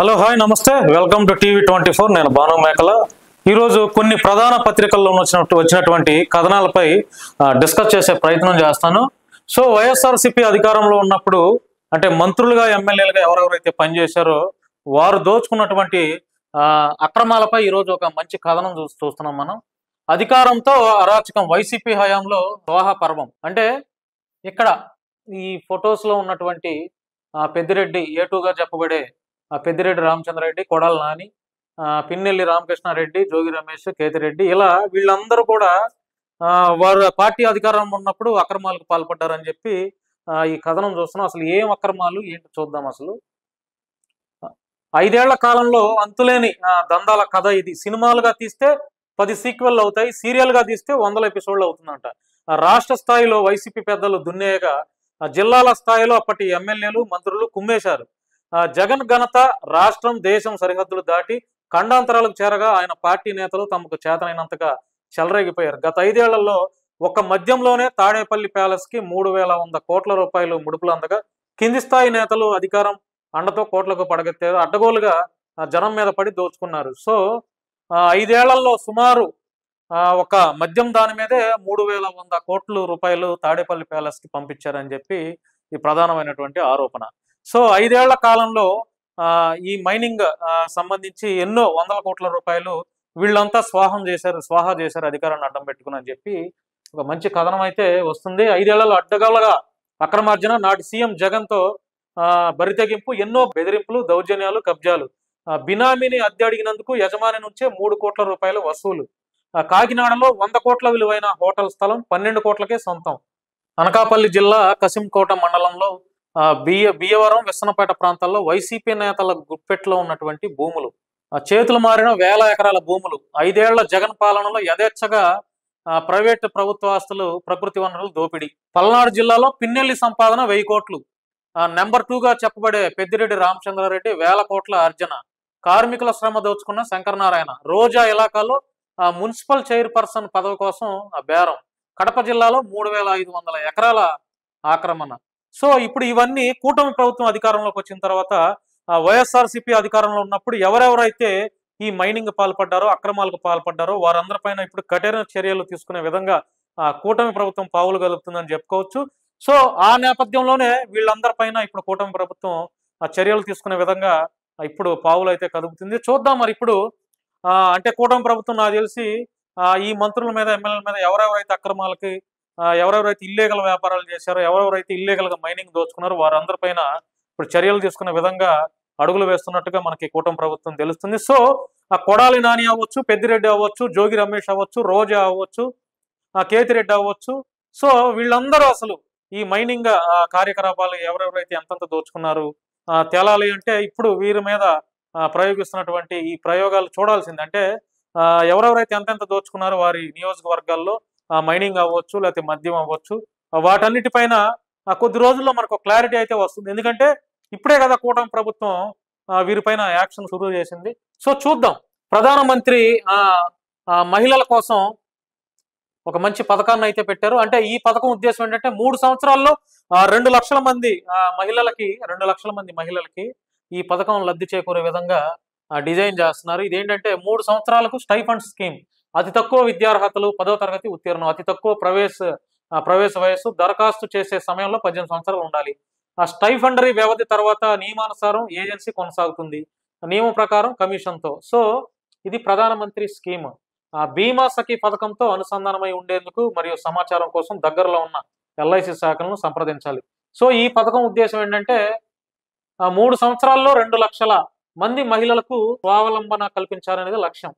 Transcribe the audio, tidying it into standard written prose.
Hello hi నమస్తే welcome to టీవీ24 నేను భాను మేకల ఈరోజు కొన్ని ప్రధాన పత్రికల్లో వచ్చినటువంటి కథనాలపై డిస్కస్ చేసే ప్రయత్నం చేస్తాను. సో వైఎస్ఆర్సీపీ అధికారంలో ఉన్నప్పుడు అంటే మంత్రులుగా ఎమ్మెల్యేలుగా ఎవరెవరైతే పనిచేశారో వారు దోచుకున్నటువంటి అక్రమాలపై ఈరోజు ఒక మంచి కథనం చూస్తున్నాం. మనం అధికారంతో అరాచకం వైసీపీ హయాంలో దోహా పర్వం అంటే ఇక్కడ ఈ ఫొటోస్లో ఉన్నటువంటి పెద్దిరెడ్డి ఏటూగా చెప్పబడే పెద్దిరెడ్డి రామచంద్రరెడ్డి, కొడాల నాని, పిన్నెల్లి రామకృష్ణారెడ్డి, జోగి రమేష్, కేతిరెడ్డి ఇలా వీళ్ళందరూ కూడా వారు పార్టీ అధికారం ఉన్నప్పుడు అక్రమాలకు పాల్పడ్డారని చెప్పి ఈ కథనం చూస్తున్నాం. అసలు ఏం అక్రమాలు ఏంటి చూద్దాం. అసలు 5 ఏళ్ల కాలంలో అంతులేని దందాల కథ ఇది. సినిమాలుగా తీస్తే 10 సీక్వెల్ అవుతాయి, సీరియల్గా తీస్తే 100 ఎపిసోడ్లు అవుతుందంట. రాష్ట్ర స్థాయిలో వైసీపీ పెద్దలు దున్నేయగా జిల్లాల స్థాయిలో అప్పటి ఎమ్మెల్యేలు మంత్రులు కుమ్మేశారు. జగన్ ఘనత రాష్ట్రం దేశం సరిహద్దులు దాటి ఖండాంతరాలకు చేరగా ఆయన పార్టీ నేతలు తమకు చేతనైనంతగా చెలరేగిపోయారు. గత 5 ఏళ్లలో ఒక్క మద్యంలోనే తాడేపల్లి ప్యాలెస్ కి 3,100 కోట్ల రూపాయలు ముడుపులు అందగా కింది స్థాయి నేతలు అధికారం అండతో కోట్లకు పడగెత్తారు. అడ్డగోలుగా జనం మీద పడి దోచుకున్నారు. సో 5 ఏళ్లలో సుమారు ఒక మద్యం దాని మీదే 3,100 కోట్ల రూపాయలు తాడేపల్లి ప్యాలెస్ కి పంపించారని చెప్పి ఈ ప్రధానమైనటువంటి ఆరోపణ. సో 5 ఏళ్ల కాలంలో ఈ మైనింగ్ సంబంధించి ఎన్నో 100 కోట్ల రూపాయలు వీళ్ళంతా స్వాహా చేశారు అధికారాన్ని అడ్డం పెట్టుకుని అని చెప్పి ఒక మంచి కథనం అయితే వస్తుంది. 5 ఏళ్లలో అడ్డగోలుగా అక్రమార్జన, నాటి సీఎం జగన్తో బరితెగింపు, ఎన్నో బెదిరింపులు, దౌర్జన్యాలు, కబ్జాలు, బినామీని అద్దె అడిగినందుకు యజమాని నుంచే 3 కోట్ల రూపాయలు వసూలు, కాకినాడలో 100 కోట్ల విలువైన హోటల్ స్థలం 12 కోట్లకే సొంతం, అనకాపల్లి జిల్లా కసింకోట మండలంలో బియ్యవరం, విస్సనపేట ప్రాంతాల్లో వైసీపీ నేతల గుప్పెట్లో ఉన్నటువంటి భూములు, చేతులు మారిన 1000 ఎకరాల భూములు, 5 ఏళ్ల జగన్ పాలనలో యథేచ్ఛగా ప్రైవేటు ప్రభుత్వ ఆస్తులు, ప్రకృతి వనరులు దోపిడీ, పల్నాడు జిల్లాలో పిన్నెల్లి సంపాదన 1000 కోట్లు, నెంబర్ 2గా చెప్పబడే పెద్దిరెడ్డి రామచంద్రారెడ్డి 1000 కోట్ల అర్జన, కార్మికుల శ్రమ దోచుకున్న శంకరనారాయణ, రోజా ఇలాకాలో మున్సిపల్ చైర్పర్సన్ పదవి కోసం బేరం, కడప జిల్లాలో 3,500 ఎకరాల ఆక్రమణ. సో ఇప్పుడు ఇవన్నీ కూటమి ప్రభుత్వం అధికారంలోకి వచ్చిన తర్వాత వైఎస్ఆర్సీపీ అధికారంలో ఉన్నప్పుడు ఎవరెవరైతే ఈ మైనింగ్ పాల్పడ్డారో, అక్రమాలకు పాల్పడ్డారో వారందరిపైన ఇప్పుడు కఠిన చర్యలు తీసుకునే విధంగా కూటమి ప్రభుత్వం పావులు కలుపుతుందని చెప్పుకోవచ్చు. సో ఆ నేపథ్యంలోనే వీళ్ళందరిపైన ఇప్పుడు కూటమి ప్రభుత్వం చర్యలు తీసుకునే విధంగా ఇప్పుడు పావులు అయితే కదుపుతుంది. చూద్దాం మరి ఇప్పుడు అంటే కూటమి ప్రభుత్వం నాకు తెలిసి ఈ మంత్రుల మీద, ఎమ్మెల్యేల మీద ఎవరెవరైతే అక్రమాలకి, ఎవరెవరైతే ఇల్లీగల్ వ్యాపారాలు చేశారో, ఎవరెవరైతే ఇల్లీగల్ గా మైనింగ్ దోచుకున్నారో వారందరిపైన ఇప్పుడు చర్యలు తీసుకునే విధంగా అడుగులు వేస్తున్నట్టుగా మనకి కూటమి ప్రభుత్వం తెలుస్తుంది. సో కొడాలి నాని అవ్వచ్చు, పెద్దిరెడ్డి అవ్వచ్చు, జోగి రమేష్ అవ్వచ్చు, రోజా అవ్వచ్చు, కేతిరెడ్డి అవ్వచ్చు, సో వీళ్ళందరూ అసలు ఈ మైనింగ్ కార్యకలాపాలు ఎవరెవరైతే ఎంతంత దోచుకున్నారు తేలాలి అంటే ఇప్పుడు వీరి మీద ప్రయోగిస్తున్నటువంటి ఈ ప్రయోగాలు చూడాల్సింది. అంటే ఎవరెవరైతే ఎంతెంత దోచుకున్నారో వారి నియోజకవర్గాల్లో మైనింగ్ అవ్వచ్చు, లేకపోతే మద్యం అవ్వచ్చు, వాటన్నిటిపైన కొద్ది రోజుల్లో మనకు క్లారిటీ అయితే వస్తుంది. ఎందుకంటే ఇప్పుడే కదా కూటమి ప్రభుత్వం వీరిపైన యాక్షన్ షురూ చేసింది. సో చూద్దాం. ప్రధానమంత్రి మహిళల కోసం ఒక మంచి పథకాన్ని అయితే పెట్టారు. అంటే ఈ పథకం ఉద్దేశం ఏంటంటే 3 సంవత్సరాల్లో 2 లక్షల మంది మహిళలకి ఈ పథకం లబ్ధి చేకూరే విధంగా డిజైన్ చేస్తున్నారు. ఇదేంటంటే 3 సంవత్సరాలకు స్టైఫండ్ స్కీమ్, అతి తక్కువ విద్యార్హతలు 10వ తరగతి ఉత్తీర్ణం, అతి తక్కువ ప్రవేశ వయస్సు, దరఖాస్తు చేసే సమయంలో 18 సంవత్సరాలు ఉండాలి. ఆ స్టైఫండరీ వ్యవధి తర్వాత నియమానుసారం ఏజెన్సీ కొనసాగుతుంది, నియమం ప్రకారం కమిషన్తో. సో ఇది ప్రధానమంత్రి స్కీమ్. బీమా సఖీ పథకంతో అనుసంధానమై ఉండేందుకు మరియు సమాచారం కోసం దగ్గరలో ఉన్న ఎల్ఐసి శాఖలను సంప్రదించాలి. సో ఈ పథకం ఉద్దేశం ఏంటంటే 3 సంవత్సరాల్లో 2 లక్షల మంది మహిళలకు స్వావలంబన కల్పించాలనేది లక్ష్యం.